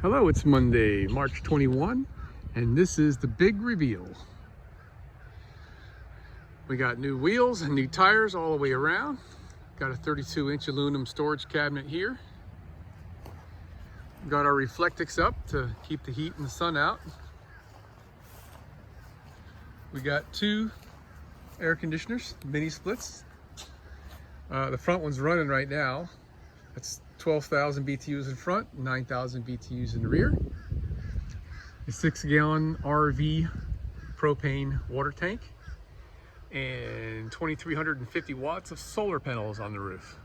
Hello, it's Monday, March 21, and this is the big reveal. We got new wheels and new tires all the way around. Got a 32-inch aluminum storage cabinet here. Got our Reflectix up to keep the heat and the sun out. We got two air conditioners, mini splits. The front one's running right now. That's 12,000 BTUs in front, 9,000 BTUs in the rear. A 6-gallon RV propane water tank and 2,350 watts of solar panels on the roof.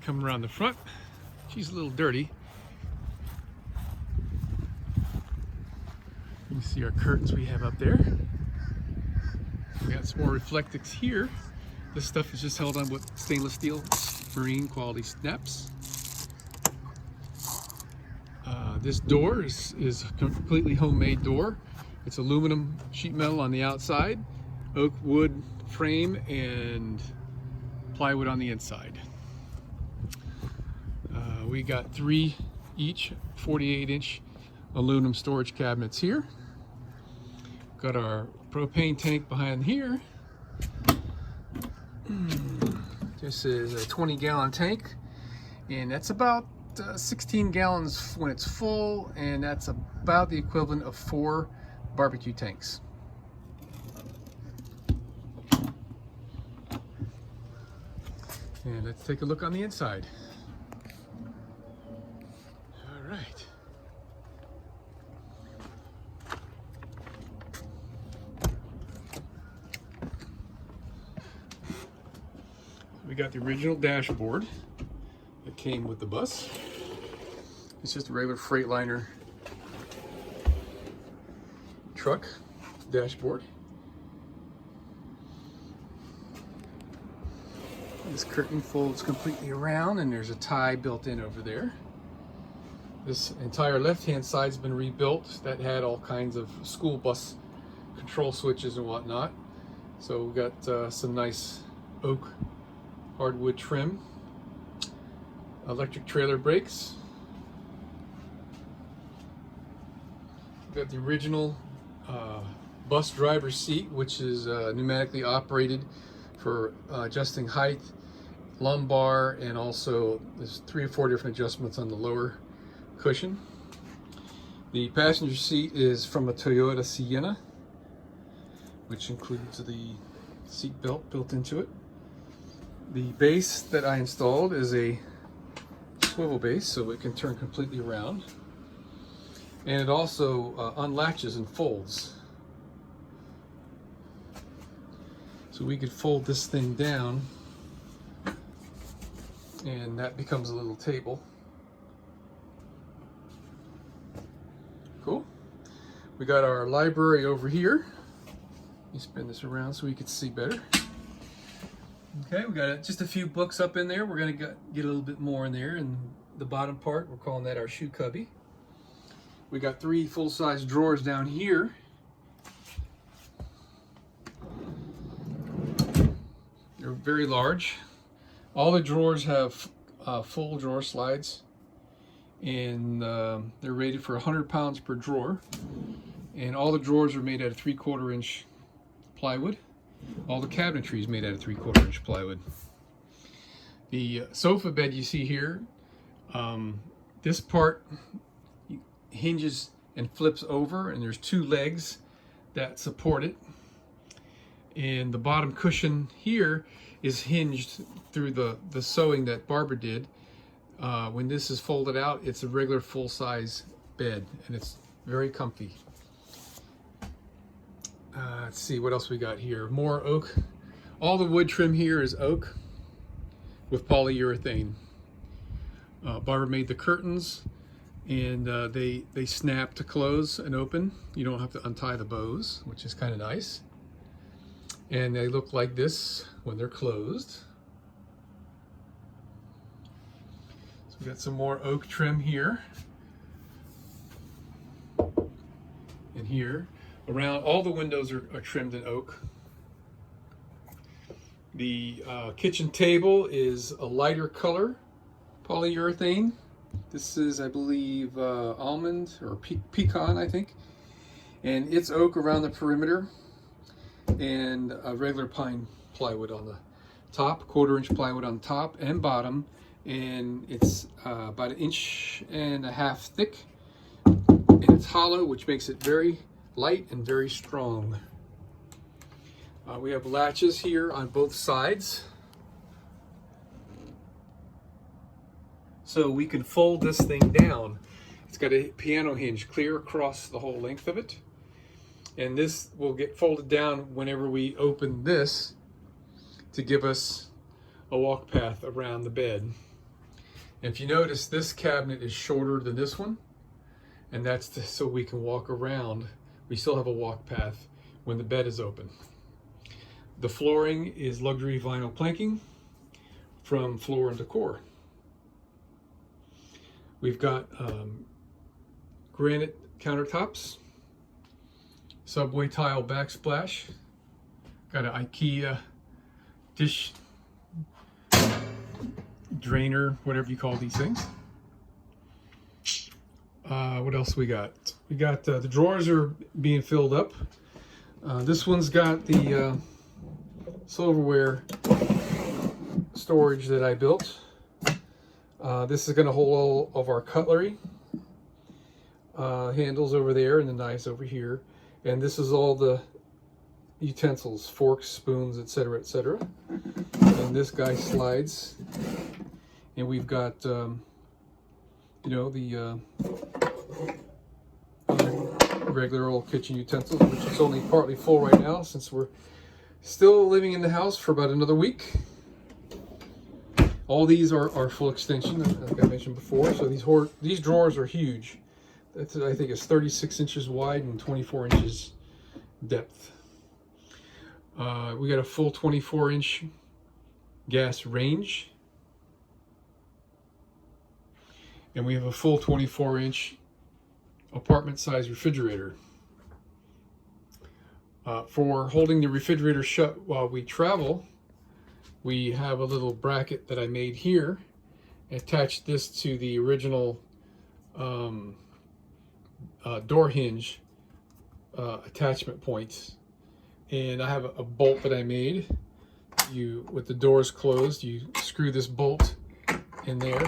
Coming around the front, she's a little dirty. You can see our curtains we have up there. We got some more Reflectix here. This stuff is just held on with stainless steel marine quality snaps. This door is a completely homemade door. It's aluminum sheet metal on the outside, oak wood frame, and plywood on the inside. We got 3 each 48-inch aluminum storage cabinets here. Got our propane tank behind here. This is a 20-gallon tank, and that's about 16 gallons when it's full, and that's about the equivalent of 4 barbecue tanks. And let's take a look on the inside. All right. We got the original dashboard that came with the bus. It's just a regular Freightliner truck dashboard. This curtain folds completely around, and there's a tie built in over there. This entire left-hand side's been rebuilt. That had all kinds of school bus control switches and whatnot. So we got some nice oak hardwood trim, electric trailer brakes. We've got the original bus driver's seat, which is pneumatically operated for adjusting height, lumbar, and also there's 3 or 4 different adjustments on the lower cushion. The passenger seat is from a Toyota Sienna, which includes the seat belt built into it. The base that I installed is a swivel base, so it can turn completely around. And it also unlatches and folds. So we could fold this thing down, and that becomes a little table. Cool. We got our library over here. Let me spin this around so we can see better. Okay, we got just a few books up in there. We're going to get a little bit more in there. And the bottom part, we're calling that our shoe cubby. We got 3 full-size drawers down here. They're very large. All the drawers have full drawer slides, and they're rated for 100 pounds per drawer. And all the drawers are made out of 3/4 inch plywood. All the cabinetry is made out of 3/4 inch plywood. The sofa bed you see here, this part hinges and flips over, and there's 2 legs that support it. And the bottom cushion here is hinged through the sewing that Barbara did. When this is folded out, it's a regular full-size bed, and it's very comfy. Let's see what else we got here. More oak. All the wood trim here is oak with polyurethane. Barbara made the curtains, and they snap to close and open. You don't have to untie the bows, which is kind of nice. And they look like this when they're closed. So we got some more oak trim here and here. Around all the windows are trimmed in oak. The kitchen table is a lighter color polyurethane This is, I believe, almond or pecan, I think. And it's oak around the perimeter and a regular pine plywood on the top, 1/4 inch plywood on top and bottom. And it's about 1.5 inches thick. And it's hollow, which makes it very light and very strong. We have latches here on both sides. So we can fold this thing down. It's got a piano hinge clear across the whole length of it. And this will get folded down whenever we open this to give us a walk path around the bed. And if you notice, this cabinet is shorter than this one. And that's so we can walk around. We still have a walk path when the bed is open. The flooring is luxury vinyl planking from Floor & Decor. We've got granite countertops, subway tile backsplash, got an IKEA dish drainer, whatever you call these things. What else we got? We got the drawers are being filled up. This one's got the silverware storage that I built. This is going to hold all of our cutlery. Handles over there and the knives over here. And this is all the utensils, forks, spoons, etc., etc. And this guy slides. And we've got, you know, the regular old kitchen utensils, which is only partly full right now since we're still living in the house for about another week. All these are full extension, like I mentioned before. So these drawers are huge. That's, I think it's 36 inches wide and 24 inches depth. We got a full 24-inch gas range. And we have a full 24-inch apartment-sized refrigerator. For holding the refrigerator shut while we travel, we have a little bracket that I made here. Attached this to the original door hinge attachment points. And I have a bolt that I made. With the doors closed, you screw this bolt in there,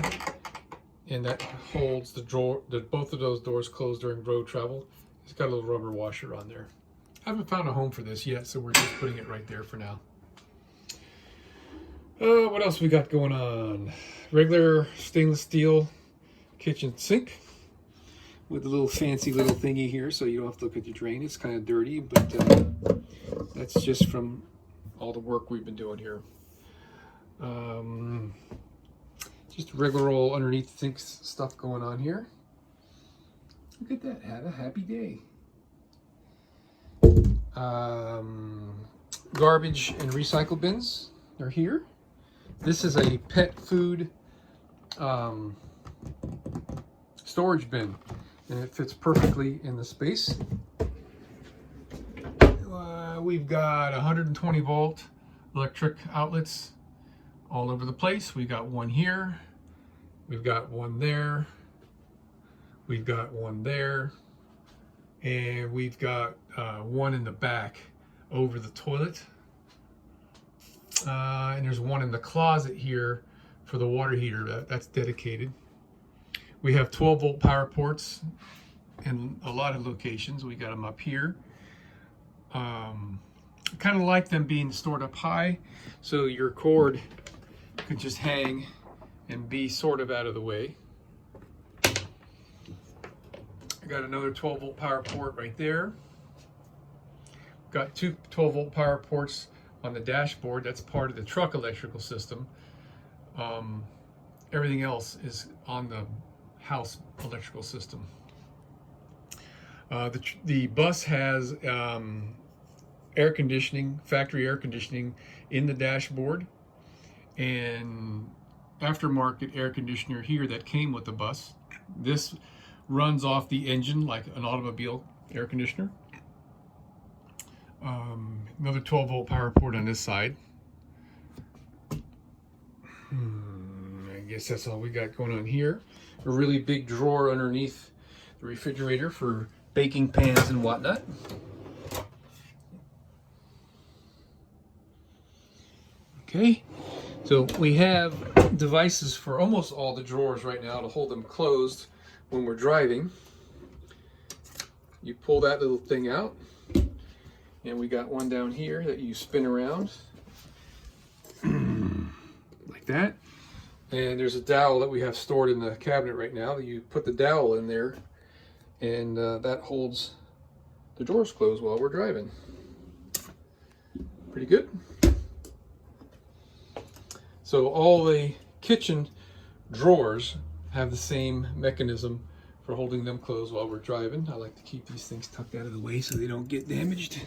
and that holds both of those doors closed during road travel. It's got a little rubber washer on there. I haven't found a home for this yet, so we're just putting it right there for now. What else we got going on? Regular stainless steel kitchen sink with a little fancy little thingy here, so you don't have to look at your drain. It's kind of dirty, but that's just from all the work we've been doing here. Just regular old underneath sink stuff going on here. Look at that, have a happy day. Garbage and recycle bins are here. This is a pet food storage bin, and it fits perfectly in the space. We've got 120 volt electric outlets all over the place. We've got one here, we've got one there, we've got one there, and we've got one in the back over the toilet. And there's one in the closet here for the water heater that's dedicated. We have 12 volt power ports in a lot of locations. We got them up here. Kind of like them being stored up high, so your cord could just hang and be sort of out of the way. I got another 12 volt power port right there. Got two 12 volt power ports on the dashboard. That's part of the truck electrical system. Everything else is on the house electrical system. The bus has air conditioning, factory air conditioning in the dashboard, and aftermarket air conditioner here that came with the bus. This runs off the engine like an automobile air conditioner. Another 12 volt power port on this side. I guess that's all we got going on here. A really big drawer underneath the refrigerator for baking pans and whatnot. Okay, so we have devices for almost all the drawers right now to hold them closed when we're driving. You pull that little thing out, and we got one down here that you spin around like that. And there's a dowel that we have stored in the cabinet right now. You put the dowel in there, and that holds the drawers closed while we're driving. Pretty good. So all the kitchen drawers have the same mechanism for holding them closed while we're driving. I like to keep these things tucked out of the way so they don't get damaged.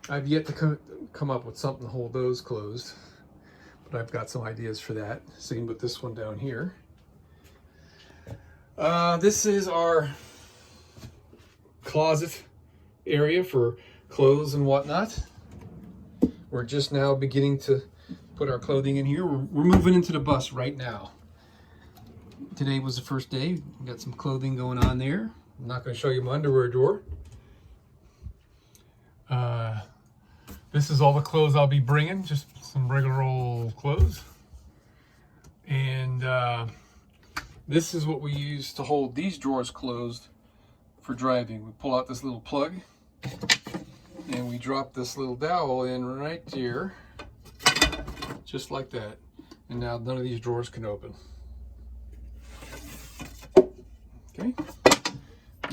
I've yet to come up with something to hold those closed, but I've got some ideas for that. Same with this one down here. This is our closet area for clothes and whatnot. We're just now beginning to put our clothing in here. We're moving into the bus right now. Today was the first day. We got some clothing going on there. I'm not going to show you my underwear drawer. This is all the clothes I'll be bringing, just some regular old clothes. And this is what we use to hold these drawers closed for driving. We pull out this little plug and we drop this little dowel in right here, just like that. And now none of these drawers can open. Okay.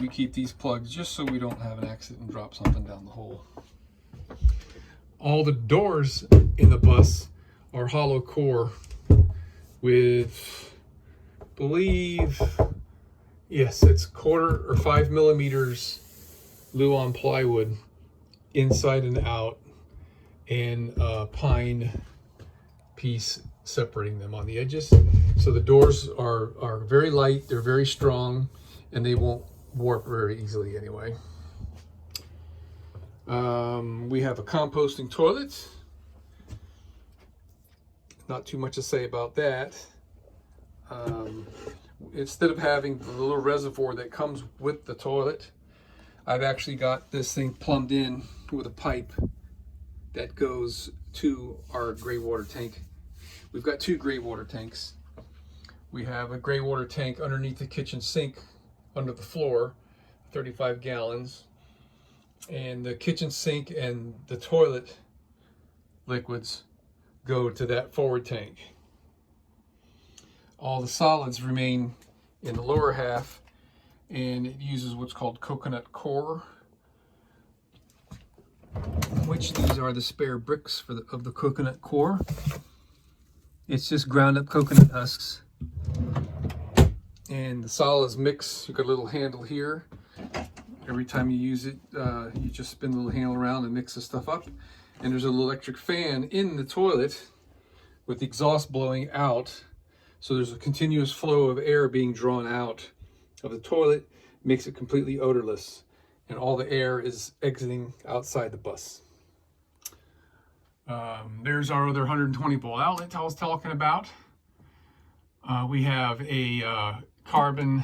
We keep these plugged just so we don't have an accident and drop something down the hole. All the doors in the bus are hollow core with, believe, yes, it's 1/4 or 5 millimeters Luan plywood inside and out, and a pine piece separating them on the edges. So the doors are very light, they're very strong, and they won't warp very easily anyway. We have a composting toilet. Not too much to say about that. Instead of having the little reservoir that comes with the toilet, I've actually got this thing plumbed in with a pipe that goes to our gray water tank. We've got 2 gray water tanks. We have a gray water tank underneath the kitchen sink under the floor, 35 gallons. And the kitchen sink and the toilet liquids go to that forward tank. All the solids remain in the lower half, and it uses what's called coconut core, which these are the spare bricks of the coconut core. It's just ground up coconut husks, and the solids mix. You've got a little handle here. Every time you use it, you just spin the little handle around and mix the stuff up. And there's a little electric fan in the toilet with the exhaust blowing out. So there's a continuous flow of air being drawn out of the toilet, makes it completely odorless. And all the air is exiting outside the bus. There's our other 120 volt outlet I was talking about. We have a carbon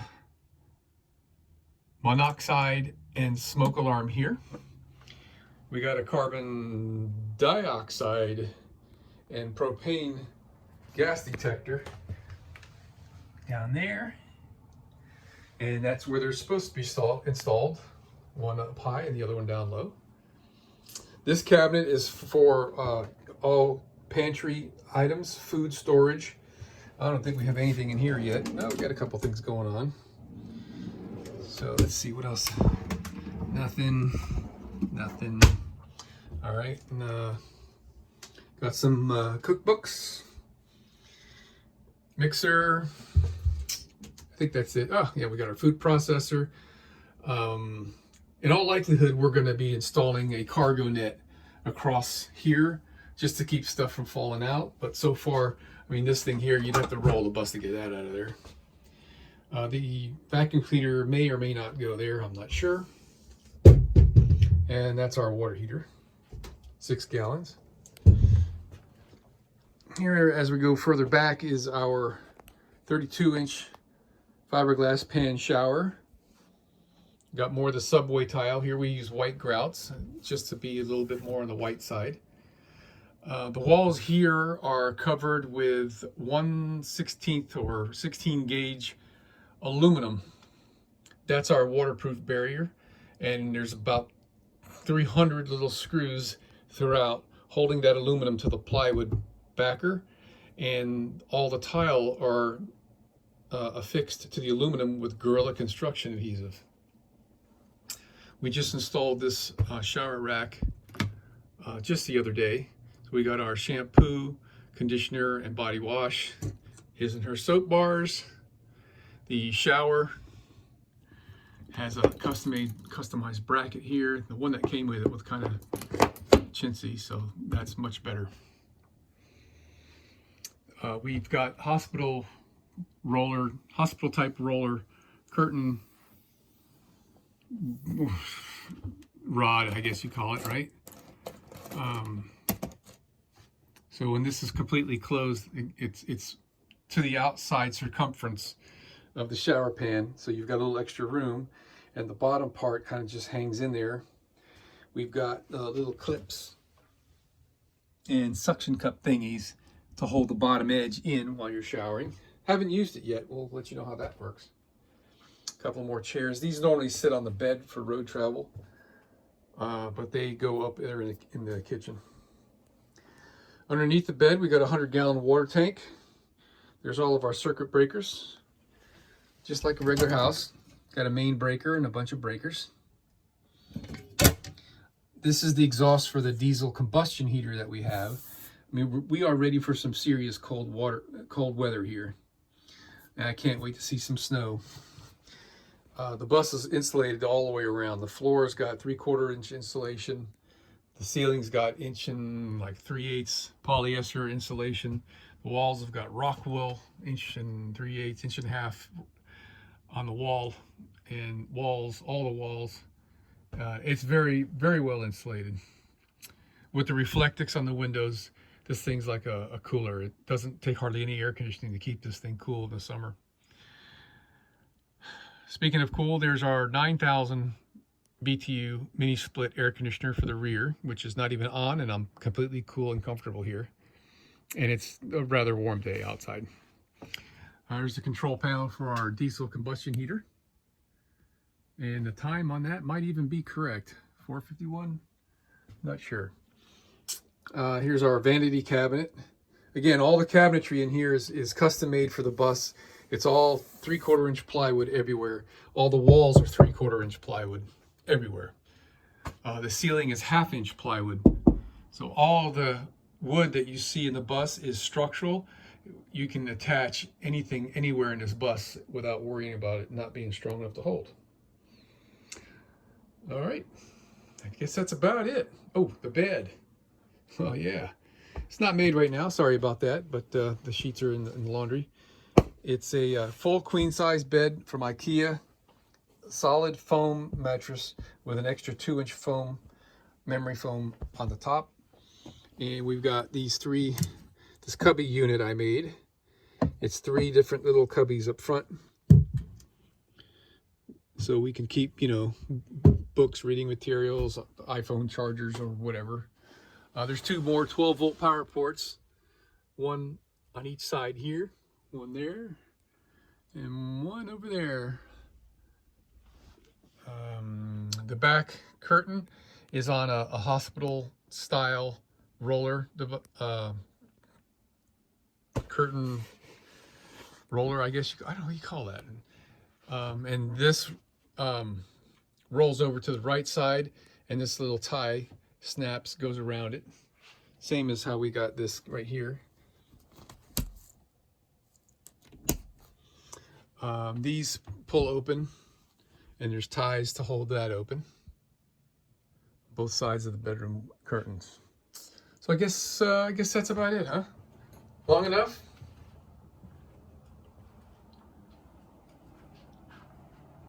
monoxide and smoke alarm here. We got a carbon dioxide and propane gas detector down there, and that's where they're supposed to be installed, one up high and the other one down low. This cabinet is for all pantry items, food storage. I don't think we have anything in here yet. No, we've got a couple things going on. So let's see what else. Nothing. All right, and, got some cookbooks, mixer. I think that's it. Oh yeah, we got our food processor. In all likelihood, we're going to be installing a cargo net across here just to keep stuff from falling out. But so far, I mean, this thing here, you'd have to roll the bus to get that out of there. The vacuum cleaner may or may not go there, I'm not sure. And that's our water heater, 6 gallons. Here, as we go further back, is our 32-inch fiberglass pan shower. Got more of the Subway tile. Here we use white grouts, just to be a little bit more on the white side. The walls here are covered with 1/16 or 16 gauge aluminum. That's our waterproof barrier. And there's about 300 little screws throughout holding that aluminum to the plywood backer. And all the tile are affixed to the aluminum with Gorilla Construction adhesive. We just installed this shower rack just the other day. So we got our shampoo, conditioner, and body wash. His and her soap bars. The shower has a customized bracket here. The one that came with it was kind of chintzy, so that's much better. We've got hospital type roller curtain rod, I guess you call it, right? So when this is completely closed, it's to the outside circumference of the shower pan, so you've got a little extra room, and the bottom part kind of just hangs in there. We've got little clips and suction cup thingies to hold the bottom edge in while you're showering. Haven't used it yet. We'll let you know how that works. A couple more chairs. These normally sit on the bed for road travel, but they go up there in the kitchen. Underneath the bed, we got a 100-gallon water tank. There's all of our circuit breakers, just like a regular house. Got a main breaker and a bunch of breakers. This is the exhaust for the diesel combustion heater that we have. I mean, we are ready for some serious cold weather here. And I can't wait to see some snow. The bus is insulated all the way around. The floor's got 3/4 inch insulation. The ceiling's got 1 and 3/8 polyester insulation. The walls have got rock wool, 1 3/8, 1.5 on the wall, and all the walls. It's very, very well insulated. With the Reflectix on the windows, this thing's like a cooler. It doesn't take hardly any air conditioning to keep this thing cool in the summer. Speaking of cool, there's our 9,000 BTU mini split air conditioner for the rear, which is not even on, and I'm completely cool and comfortable here. And it's a rather warm day outside. There's the control panel for our diesel combustion heater. And the time on that might even be correct. 4:51? Not sure. Here's our vanity cabinet. Again, all the cabinetry in here is custom made for the bus. It's all 3/4 inch plywood everywhere. All the walls are 3/4 inch plywood everywhere. The ceiling is 1/2 inch plywood. So all the wood that you see in the bus is structural. You can attach anything anywhere in this bus without worrying about it not being strong enough to hold. All right, I guess that's about it. Oh, the bed. Oh yeah, it's not made right now. Sorry about that, but the sheets are in the laundry. It's a full queen size bed from IKEA. Solid foam mattress with an extra 2-inch foam, memory foam on the top. And we've got this cubby unit I made. It's 3 different little cubbies up front. So we can keep, books, reading materials, iPhone chargers, or whatever. There's 2 more 12-volt power ports. One on each side here, one there, and one over there. The back curtain is on a hospital-style roller, curtain roller, I guess. I don't know what you call that. And this rolls over to the right side, and this little tie snaps, goes around it. Same as how we got this right here. These pull open, and there's ties to hold that open. Both sides of the bedroom curtains. So I guess that's about it, huh? Long enough?